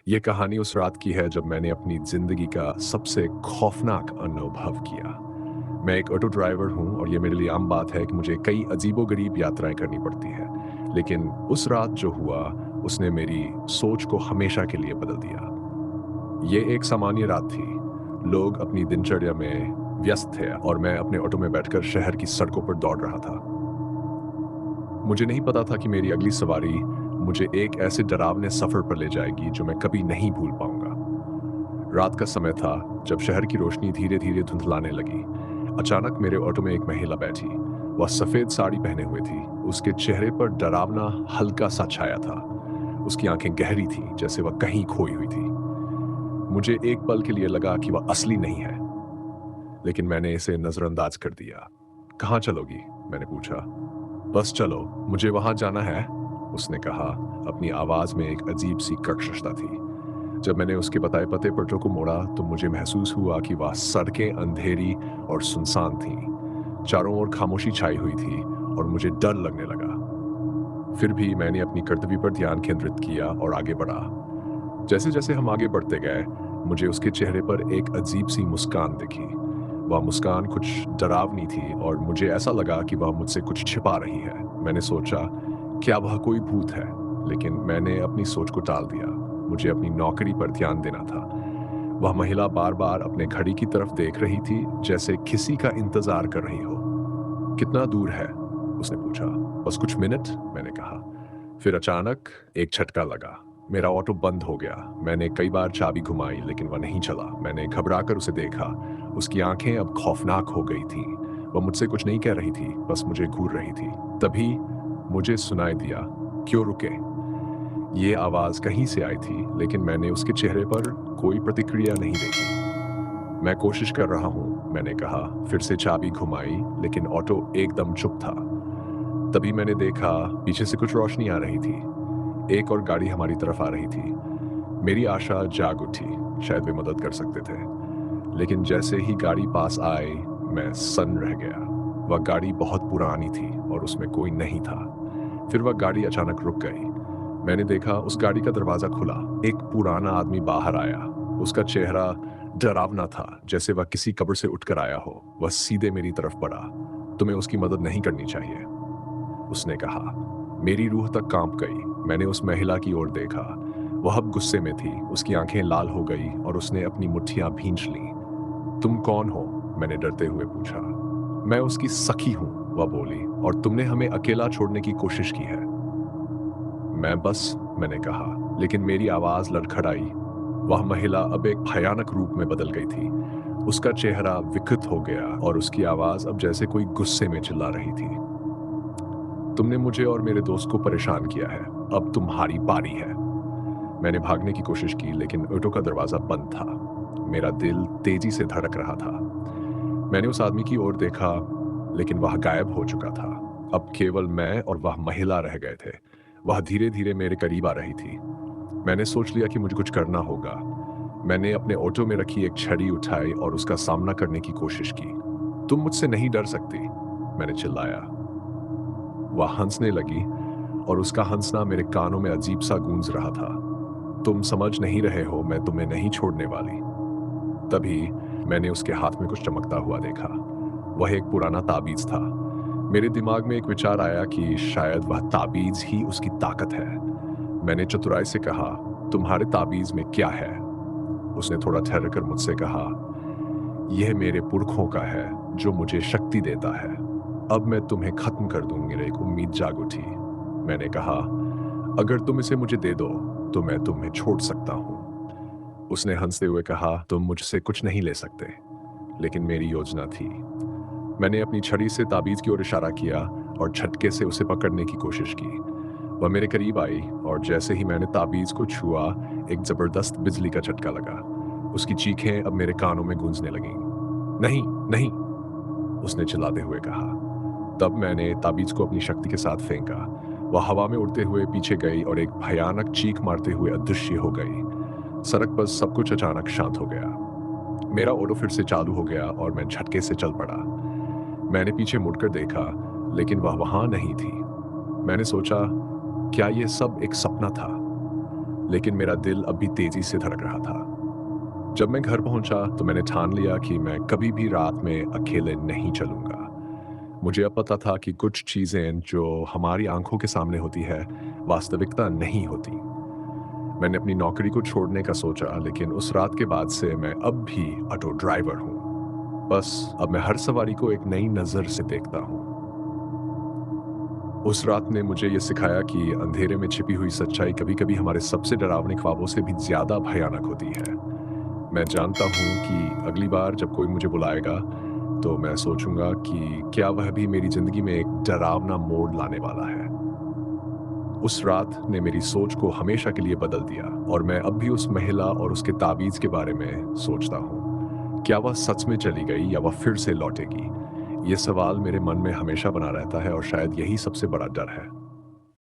ये कहानी उस रात की है जब मैंने अपनी ज़िंदगी का सबसे खौफ़नाक अनुभव किया। मैं एक ऑटो ड्राइवर हूँ और ये मेरे लिए आम बात है कि मुझे कई अजीबो-गरीब यात्राएँ करनी पड़ती हैं। लेकिन उस रात जो हुआ, उसने मेरी सोच को हमेशा के लिए बदल दिया। ये एक सामान्य रात थी। लोग अपनी दिनचर्या में व्यस्त थे और मैं अपने ऑटो में बैठकर शहर की सड़कों पर दौड़ रहा था। मुझे नहीं पता था कि मेरी अगली सवारी मुझे एक ऐसे डरावने सफ़र पर ले जाएगी जो मैं कभी नहीं भूल पाऊँगा। रात का समय था जब शहर की रोशनी धीरे-धीरे धुंधलाने लगी। अचानक मेरे ऑटो में एक महिला बैठी। वह सफ़ेद साड़ी पहने हुए थी। उसके चेहरे पर डरावना हल्का-सा छाया था। उसकी आँखें गहरी थीं, जैसे वह कहीं खोई हुई थी। मुझे एक पल के लिए लगा कि वह असली नहीं है, लेकिन मैंने इसे नज़रअंदाज कर दिया। "कहाँ चलोगी?" मैंने पूछा। "बस चलो, मुझे वहाँ जाना है," उसने कहा। अपनी आवाज़ में एक अजीब-सी कर्कशता थी। जब मैंने उसके बताए पते पर ऑटो को मोड़ा तो मुझे महसूस हुआ कि वह सड़कें अंधेरी और सुनसान थीं। चारों ओर खामोशी छाई हुई थी और मुझे डर लगने लगा। फिर भी मैंने अपनी कर्तव्य पर ध्यान केंद्रित किया और आगे बढ़ा। जैसे-जैसे हम आगे बढ़ते गए, मुझे उसके चेहरे पर एक अजीब-सी मुस्कान दिखी। वह मुस्कान कुछ डरावनी थी और मुझे ऐसा लगा कि वह मुझसे कुछ छिपा रही है। मैंने सोचा, क्या वह कोई भूत है? लेकिन मैंने अपनी सोच को टाल दिया। मुझे अपनी नौकरी पर ध्यान देना था। वह महिला बार-बार अपने घड़ी की तरफ देख रही थी, जैसे किसी का इंतज़ार कर रही हो। "कितना दूर है?" उसने पूछा। "बस कुछ मिनट," मैंने कहा। फिर अचानक एक झटका लगा। मेरा ऑटो बंद हो गया। मैंने कई बार चाबी घुमाई, लेकिन वह नहीं चला। मैंने घबराकर उसे देखा। उसकी आँखें अब खौफ़नाक हो गई थीं। वह मुझसे कुछ नहीं कह रही थी, बस मुझे घूर रही थी। तभी मुझे सुनाई दिया, "क्यों रुके?" ये आवाज़ कहीं से आई थी, लेकिन मैंने उसके चेहरे पर कोई प्रतिक्रिया नहीं देखी। "मैं कोशिश कर रहा हूँ," मैंने कहा। फिर से चाबी घुमाई, लेकिन ऑटो एकदम चुप था। तभी मैंने देखा, पीछे से कुछ रोशनी आ रही थी। एक और गाड़ी हमारी तरफ आ रही थी। मेरी आशा जाग उठी, शायद वे मदद कर सकते थे। लेकिन जैसे ही गाड़ी पास आई, मैं सन्न रह गया। वह गाड़ी बहुत पुरानी थी और उसमें कोई नहीं था। फिर वह गाड़ी अचानक रुक गई। मैंने देखा उस गाड़ी का दरवाज़ा खुला। एक पुराना आदमी बाहर आया। उसका चेहरा डरावना था, जैसे वह किसी कब्र से उठकर आया हो। वह सीधे मेरी तरफ बढ़ा। "तुम्हें उसकी मदद नहीं करनी चाहिए," उसने कहा। मेरी रूह तक कांप गई। मैंने उस महिला की ओर देखा। वह अब गुस्से में थी। उसकी आंखें लाल हो गई और उसने अपनी मुट्ठियां भींच लीं। "तुम कौन हो?" मैंने डरते हुए पूछा। "मैं उसकी सखी हूँ," वह बोली, "और तुमने हमें अकेला छोड़ने की कोशिश की है।" "मैं बस," मैंने कहा, लेकिन मेरी आवाज़ लड़खड़ाई। वह महिला अब एक भयानक रूप में बदल गई थी। उसका चेहरा विकृत हो गया और उसकी आवाज़ अब जैसे कोई गुस्से में चिल्ला रही थी। "तुमने मुझे और मेरे दोस्त को परेशान किया है। अब तुम्हारी बारी है।" मैंने भागने की कोशिश की, लेकिन ऑटो का दरवाज़ा बंद था। मेरा दिल तेज़ी से धड़क रहा था। मैंने उस आदमी की ओर देखा, लेकिन वह गायब हो चुका था। अब केवल मैं और वह महिला रह गए थे। वह धीरे-धीरे मेरे करीब आ रही थी। मैंने सोच लिया कि मुझे कुछ करना होगा। मैंने अपने ऑटो में रखी एक छड़ी उठाई और उसका सामना करने की कोशिश की। "तुम मुझसे नहीं डर सकती," मैंने चिल्लाया। वह हँसने लगी और उसका हँसना मेरे कानों में अजीब-सा गूंज रहा था। "तुम समझ नहीं रहे हो, मैं तुम्हें नहीं छोड़ने वाली।" तभी मैंने उसके हाथ में कुछ चमकता हुआ देखा। वह एक पुराना ताबीज़ था। मेरे दिमाग में एक विचार आया कि शायद वह ताबीज़ ही उसकी ताकत है। मैंने चतुराई से कहा, "तुम्हारे ताबीज़ में क्या है?" उसने थोड़ा ठहर कर मुझसे कहा, "यह मेरे पुरखों का है, जो मुझे शक्ति देता है। अब मैं तुम्हें खत्म कर दूंगी।" एक उम्मीद जाग उठी। मैंने कहा, "अगर तुम इसे मुझे दे दो, तो मैं तुम्हें छोड़ सकता हूँ।" उसने हंसते हुए कहा, "तुम मुझसे कुछ नहीं ले सकते।" लेकिन मेरी योजना थी। मैंने अपनी छड़ी से ताबीज़ की ओर इशारा किया और झटके से उसे पकड़ने की कोशिश की। वह मेरे करीब आई और जैसे ही मैंने ताबीज़ को छुआ, एक ज़बरदस्त बिजली का झटका लगा। उसकी चीखें अब मेरे कानों में गूंजने लगीं। "नहीं, नहीं!" उसने चिल्लाते हुए कहा। तब मैंने ताबीज़ को अपनी शक्ति के साथ फेंका। वह हवा में उड़ते हुए पीछे गई और एक भयानक चीख मारते हुए अदृश्य हो गई। सड़क पर सब कुछ अचानक शांत हो गया। मेरा ऑटो फिर से चालू हो गया और मैं झटके से चल पड़ा। मैंने पीछे मुड़कर देखा, लेकिन वह वहां नहीं थी। मैंने सोचा, क्या यह सब एक सपना था? लेकिन मेरा दिल अब भी तेजी से धड़क रहा था। जब मैं घर पहुंचा तो मैंने ठान लिया कि मैं कभी भी रात में अकेले नहीं चलूंगा। मुझे अब पता था कि कुछ चीजें जो हमारी आंखों के सामने होती है, वास्तविकता नहीं होती। मैंने अपनी नौकरी को छोड़ने का सोचा, लेकिन उस रात के बाद से मैं अब भी ऑटो ड्राइवर हूँ। बस अब मैं हर सवारी को एक नई नज़र से देखता हूँ। उस रात ने मुझे ये सिखाया कि अंधेरे में छिपी हुई सच्चाई कभी-कभी हमारे सबसे डरावने ख्वाबों से भी ज़्यादा भयानक होती है। मैं जानता हूँ कि अगली बार जब कोई मुझे बुलाएगा, तो मैं सोचूंगा कि क्या वह भी मेरी ज़िंदगी में एक डरावना मोड़ लाने वाला है। उस रात ने मेरी सोच को हमेशा के लिए बदल दिया और मैं अब भी उस महिला और उसके ताबीज़ के बारे में सोचता हूँ। क्या वह सच में चली गई या वह फिर से लौटेगी? ये सवाल मेरे मन में हमेशा बना रहता है और शायद यही सबसे बड़ा डर है।